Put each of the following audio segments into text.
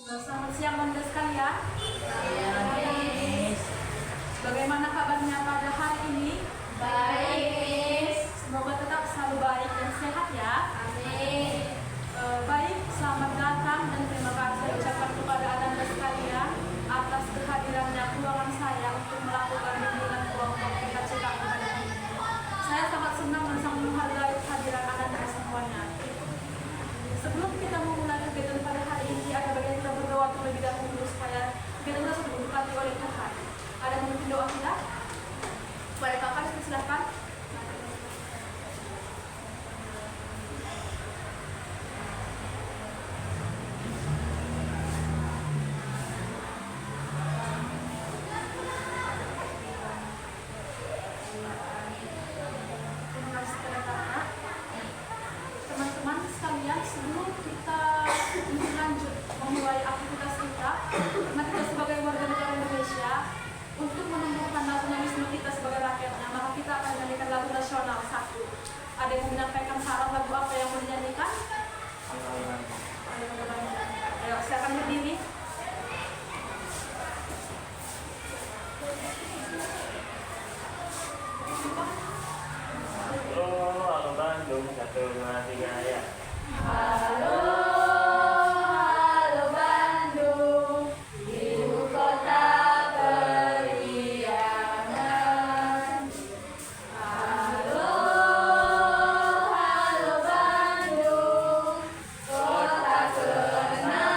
Selamat siang Bunda sekalian. Miss. Bagaimana kabarnya pada hari ini? Baik, Miss. Semoga tetap selalu baik dan sehat ya. Amin. Baik, selamat datang dan terima kasih ucapkan kepada Anda sekalian atas kehadirannya ke ruangan saya untuk melakukan bimbingan kelompok PKCK hari ini. Saya sangat senang dan sangat menghargai kehadiran Anda semuanya. Sebelum kita memulai kegiatan pada hari ini, ada bagian kita berdoa terlebih dahulu supaya kita merasa diberkati oleh Tuhan. Ada mungkin doa kita? Kepada kakak, silakan. Terima kasih kepada kakak. Teman-teman sekalian, sebelum kita lanjut memulai aktivitas kita, karena kita sebagai warga negara Indonesia, untuk menumbuhkan nasionalisme kita sebagai rakyatnya, maka kita akan menyanyikan lagu nasional satu. Ada yang menyampaikan saran lagu apa yang mau dinyanyikan? Ayo, silakan berdiri. Halo Bandung, 1, 2, 3 ya. Halo, halo Bandung, ibu kota periangan. Halo, halo Bandung, kota kenang-kenangan.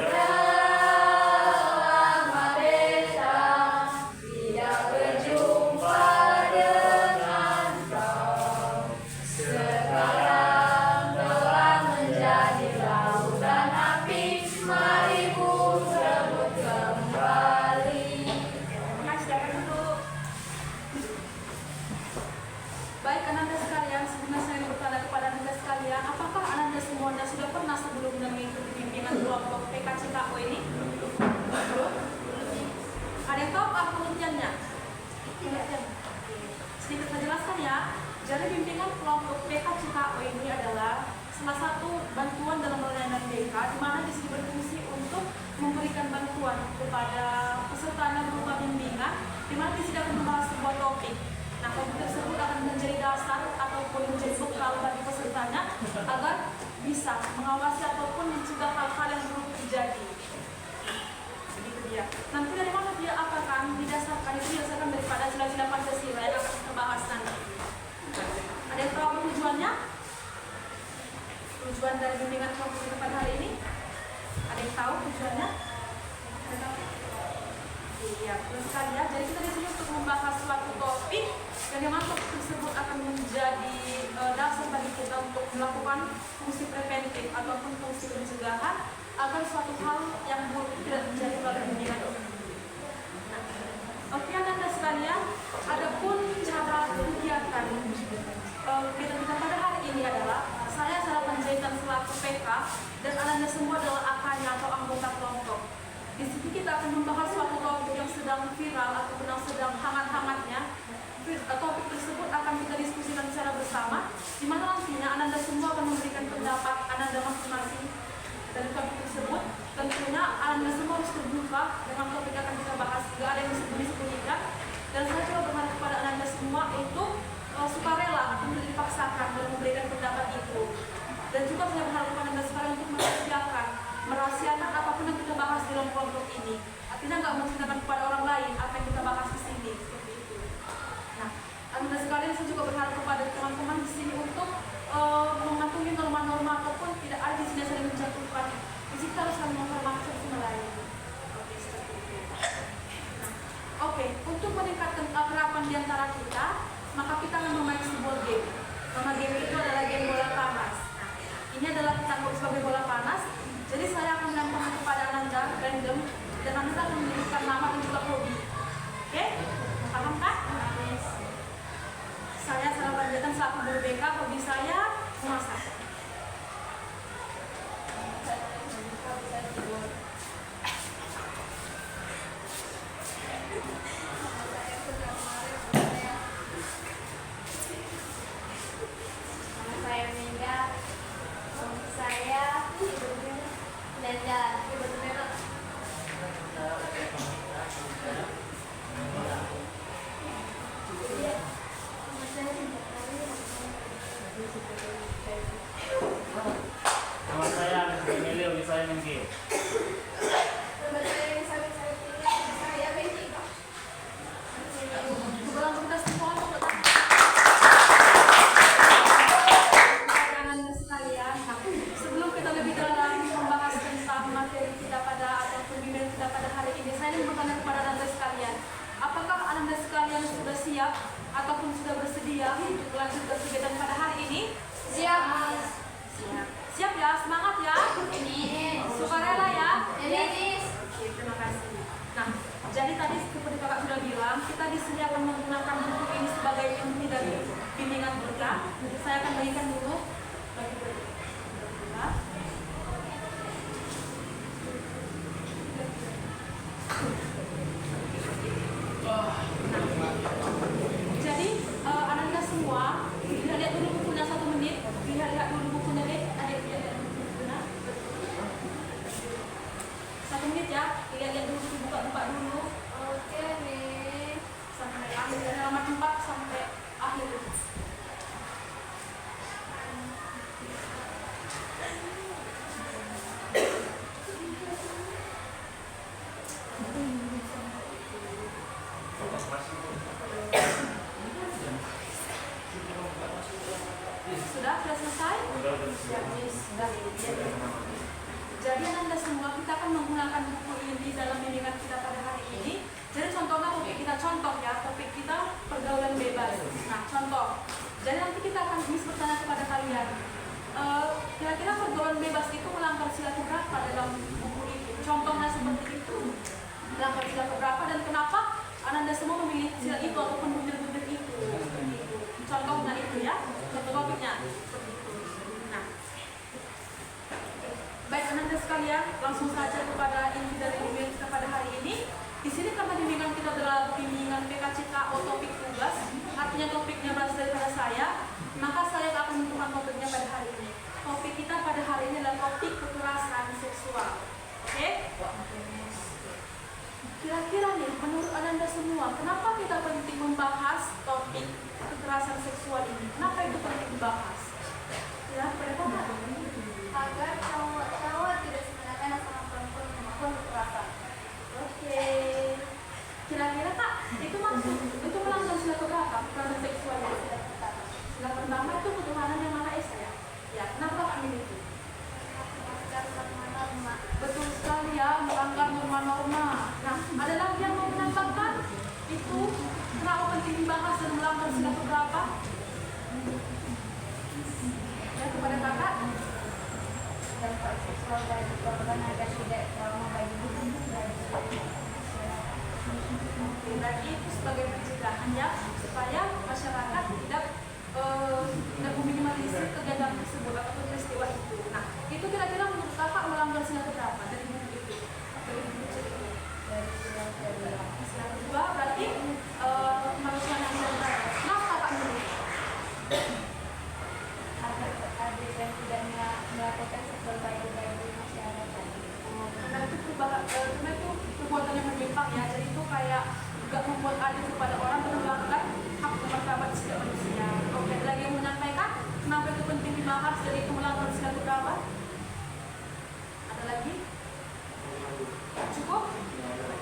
Sudah lama beta tidak berjumpa dengan kau. Sekarang telah menjadi lautan api, mari ku rebut kembali. Silakan duduk. Baik, Ananda sekalian, sebelumnya saya bertanya kepada Ananda sekalian, apakah Ananda semuanya sudah pernah sebelumnya mengikuti bimbingan kelompok PKCKO ini? Belum? Ada yang tahu apa pengertiannya? Sedikit saya jelaskan ya. Jadi bimbingan kelompok PKCKO ini adalah salah satu bantuan dalam pelayanan BK, di mana di sini berfungsi untuk memberikan bantuan kepada pesertanya berupa bimbingan, di mana di sini akan membahas sebuah topik. Nah, topik tersebut akan menjadi dasar ataupun menjadi bekal bagi pesertanya agar bisa mengawasi ataupun mencegah hal-hal yang buruk terjadi. Begitu dia. Nanti dari mana dia akan didasarkan? Itu didasarkan daripada sila-sila Pancasila yang akan kita bahas nanti. Ada yang tahu apa tujuannya? Tujuan dari bimbingan kelompok kita pada hari ini? Ada yang tahu tujuannya? Iya, terus sekali ya. Jadi kita di sini untuk membahas suatu topik yang memang topik tersebut akan menjadi dasar bagi kita untuk melakukan fungsi preventif ataupun fungsi pencegahan agar suatu hal yang buruk tidak terjadi pada bimbingan ini. Oke, Anda sekalian, adapun cara kegiatan kita pada hari ini adalah saya Sarah Panjaitan selaku PK dan Anda semua adalah AK-nya atau anggota kelompok. Di sini kita akan membahas suatu topik yang sedang viral ataupun yang sedang hangat-hangatnya. Topik tersebut akan kita diskusikan secara bersama, di mana nantinya Anda semua akan memberikan pendapat Anda masing-masing dari topik tersebut. Tentunya Anda semua harus terbuka dengan topik yang akan kita bahas, tidak ada yang disembunyikan. Dan saya juga berharap kepada Anda semua untuk sukarela atau tidak dipaksakan dalam memberikan pendapat itu. Dan juga saya berharap kepada Anda sekarang untuk merahasiakan apapun yang kita bahas dalam kelompok ini. Artinya nggak menceritakan kepada orang lain apa yang kita bahas di sini. Seperti itu. Nah, Anda sekalian saya juga berharap kepada teman-teman di sini untuk mematuhi norma-norma ataupun tidak ada di sini saling menjatuhkan. Di sini kita harus saling menghormati satu sama lain. Oke, seperti itu. Oke, untuk meningkatkan keakraban di antara kita, maka kita akan memain sebuah game. Nama game itu adalah game bola panas. Nah, ini adalah kita anggap sebagai bola panas. Jadi saya akan melemparkan kepada Anda random dan Anda akan memberikan nama dan juga hobi. Oke? Paham kan? Saya Sarah Panjaitan selaku guru BK, hobi saya memasak. Nama saya Emilio Wisaya Mengki. Kebetulan kita semua Anda sekalian. Nah, sebelum kita lebih dalam membahas tentang materi kita pada ataupun bimbingan kita pada hari ini, saya ingin bertanya kepada Anda sekalian, apakah Anda sekalian sudah siap ataupun sudah bersedia untuk melanjutkan kegiatan pada hari ini? Siap. Siap. Siap ya, semangat ya. Sukarela ya. Oke, terima kasih. Nah, jadi tadi seperti kakak sudah bilang, kita di sini akan menggunakan buku ini sebagai inti dari bimbingan kita. Saya akan bagikan dulu bagi kita. Jadi anak-anak semua lihat dulu bukunya 1 menit, lihat dulu bukunya deh, adik lihat bukunya 1 menit ya, lihat dulu, buka dulu Oke nih. sampai akhir dari halaman 4 sampai akhir. Sudah selesai? Jadi Anda semua kita akan menggunakan buku ini di dalam bimbingan kita pada hari ini. Jadi contohnya topik kita topik kita pergaulan bebas. Nah contoh. Jadi nanti kita akan bertanya kepada kalian. Kira-kira pergaulan bebas itu melanggar sila keberapa dalam buku itu? Contohnya seperti itu. Melanggar sila keberapa dan kenapa Anda semua memilih sila itu ataupun butir-butir itu? Contohnya itu ya. Contoh topiknya. Nah. Baik Anda sekalian, langsung saja kepada inti dari bimbingan kita pada hari ini. Di sini karena bimbingan kita adalah bimbingan PKCK atau topik tugas, artinya topiknya berasal daripada saya, maka saya akan menentukan topiknya pada hari ini. Topik kita pada hari ini adalah topik kekerasan seksual. Oke? Kira-kira nih, menurut Anda semua, kenapa kita penting membahas topik kekerasan seksual ini? Kenapa itu penting dibahas? Ya, pada kakak. Agar cowok tidak semena-mena sama perempuan melakukan kekerasan. Oke. Kira-kira kak, itu melanggar sila keberapa? Kekerasan seksual ya? Sila pertama itu ketuhanan yang Maha Esa ya? Ya, kenapa kak milih itu? Melanggar norma-norma. Betul sekali ya, melanggar norma-norma. Nah, ada lagi yang mau menambahkan? Itu kenapa penting dibahas dan melanggar sila keberapa? Ya, kepada kakak. Dampak seksual bagi korban agar tidak trauma bagi ibu. Oke, berarti itu sebagai pencegahan ya, supaya masyarakat tidak meminimalisir kegiatan tersebut atau peristiwa itu. Nah, itu kira-kira menurut kakak melanggar sila keberapa dari buku itu? Dari buku itu? Dari sila kedua. Sila kedua berarti kemanusiaan yang tidak beradab. Kenapa kakak milih? Agar tidak melakukan seksual bagi masyarakat. Karena itu perbuatan yang menyimpang ya, jadi itu kayak nggak membuat adil kepada orang dan melanggar hak dan martabat setiap manusia. Oke, ada lagi yang menyampaikan kenapa itu penting dibahas dan itu melanggar sila keberapa? Ada lagi? Cukup? Ya, ada.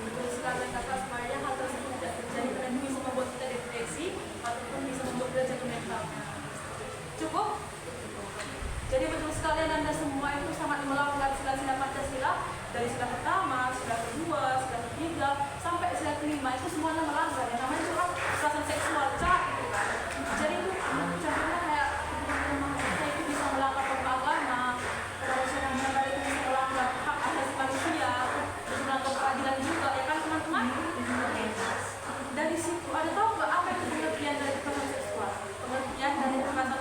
Betul sekali kata supaya hal tersebut tidak terjadi karena bisa membuat kita depresi ataupun bisa membuat kita jatuh mental. Cukup? Jadi betul sekali Anda semua itu sangat melanggar sila-sila Pancasila dari sila pertama, sila kedua, sila ketiga sampai sila kelima itu semuanya melanggar. Yang namanya itu kan kekerasan seksual, jahat gitu kan. Jadi itu contohnya kayak kita itu bisa melanggar norma agama, kemanusiaan yang benar itu bisa melanggar hak asasi manusia, bisa melanggar keadilan juga, ya kan teman-teman? Oke. Dari situ ada tahu nggak apa itu pengertian dari kekerasan seksual? Pengertian dari kekerasan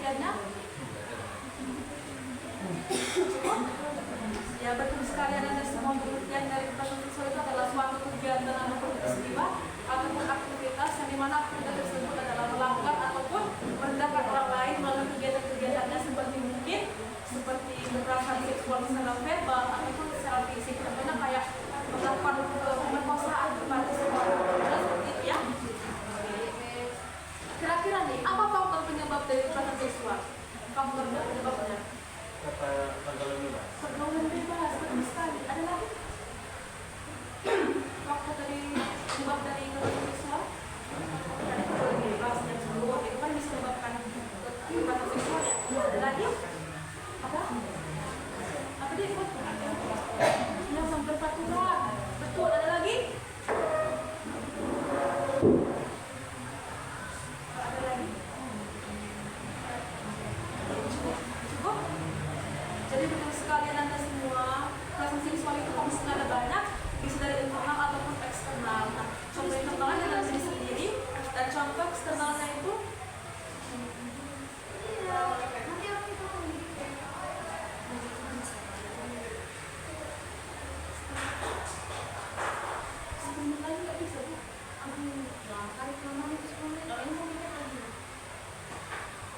pengertiannya? Cukup? Ya, betul sekali Anda semua. Pengertian dari kekerasan seksual itu adalah suatu kegiatan ataupun peristiwa ataupun aktivitas yang dimana aktivitas tersebut adalah melanggar ataupun merendahkan orang lain melalui kegiatan-kegiatannya seperti kekerasan seksual secara verbal ataupun secara fisik. Contohnya kayak melakukan pemerkosaan kepada seorang pemuda seperti itu ya. Kira-kira nih, apa faktor penyebab dari kekerasan seksual? Faktor penyebabnya? Kata pergaulan bebas. Pergaulan bebas, betul sekali. Ada lagi? Faktor dari penyebab dari kekerasan seksual? Tadi pergaulan bebas dan sebelum itu kan bisa menyebabkan kekerasan seksual ya. Ada lagi? Apa? Apa dia ikut? Yang sampai peraturan. Betul, ada lagi? Ada lagi? Cukup? Jadi betul sekali Anda semua, kekerasan seksual itu fungsinya ada banyak, bisa dari internal ataupun eksternal. Nah, contoh internalnya dari diri sendiri, dan contoh eksternalnya itu Nanti aku itu sebelum lagi nggak bisa Bu. Nah, tarik lama itu 10 menit. Oh, ini mau minta lagi.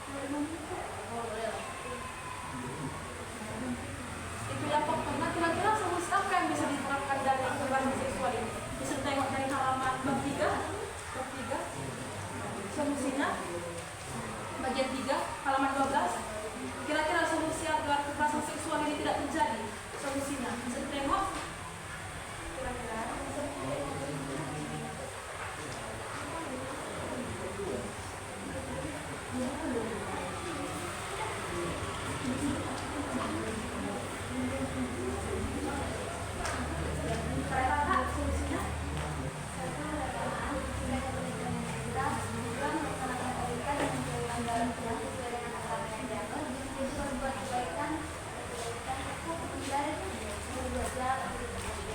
Mau 5 menit kok? Oh, boleh lah. Itu ya faktornya. Kira-kira solusi apa yang bisa diterapkan dari kekerasan seksual ini? Bisa tengok dari halaman bab 3. Bab 3. Solusinya bagian 3 halaman 12. Kira-kira solusi agar kekerasan seksual ini tidak terjadi. Solusinya bisa ditengok. Kira-kira solusinya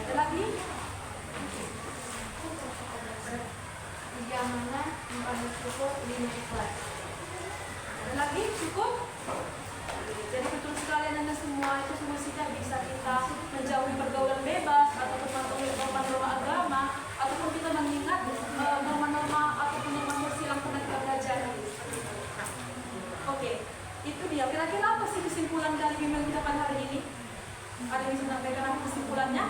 ada lagi? jangan cukup di kelas. Ada lagi? Cukup? Jadi betul sekali Anda semua, itu solusinya bisa kita menjauhi pergaulan bebas ataupun mematuhi norma-norma agama ataupun kita mengingat norma-norma ataupun norma sosial yang pernah kita pelajari. Nah, oke, itu dia. Kira-kira apa sih kesimpulan dari bimbingan kita pada hari ini? Ada yang bisa menyampaikan apa kesimpulannya?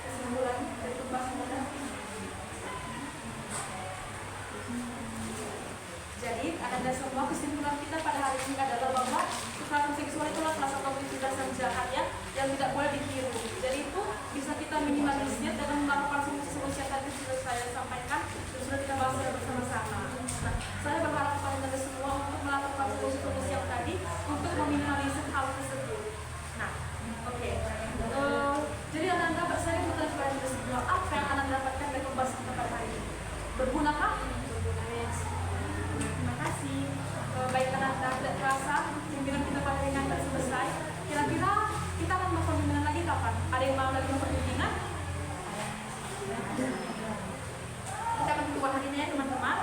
Kesimpulan dari pembahasan. Jadi, Anda semua kesimpulan kita pada hari ini adalah bahwa kekerasan seksual itulah salah satu aktivitas yang jahat ya, yang tidak boleh ditiru. Jadi itu bisa kita minimalisir dengan melakukan solusi-solusi yang tadi sudah saya sampaikan dan sudah kita bahas bersama-sama. Nah, saya berharap kepada Anda semua untuk melakukan solusi-solusi yang tadi untuk meminimalisir hal tersebut. Nah, oke. Jadi Anda saya butuh kepada Anda semua apa yang Anda dapatkan dari pembahasan kita pada hari ini? Bergunakah? Terima kasih. Baik Anda tidak terasa bimbingan kita pada hari ini tidak selesai. Kira-kira kita akan melakukan bimbingan lagi kapan? Ada yang mau lagi melakukan bimbingan? Kita akan tunggu hari ini ya teman-teman.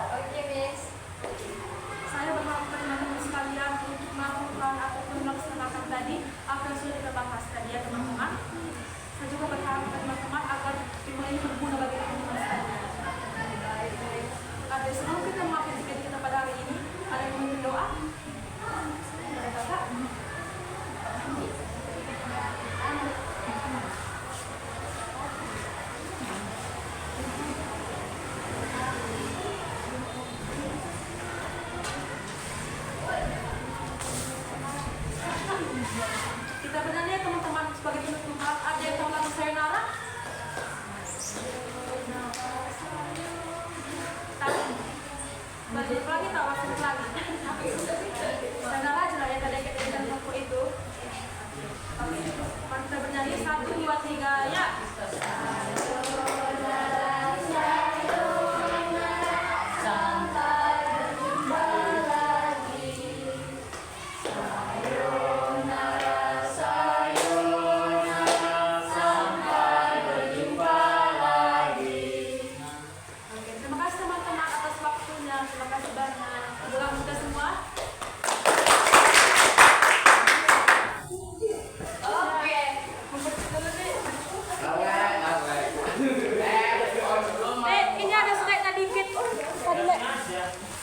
ya.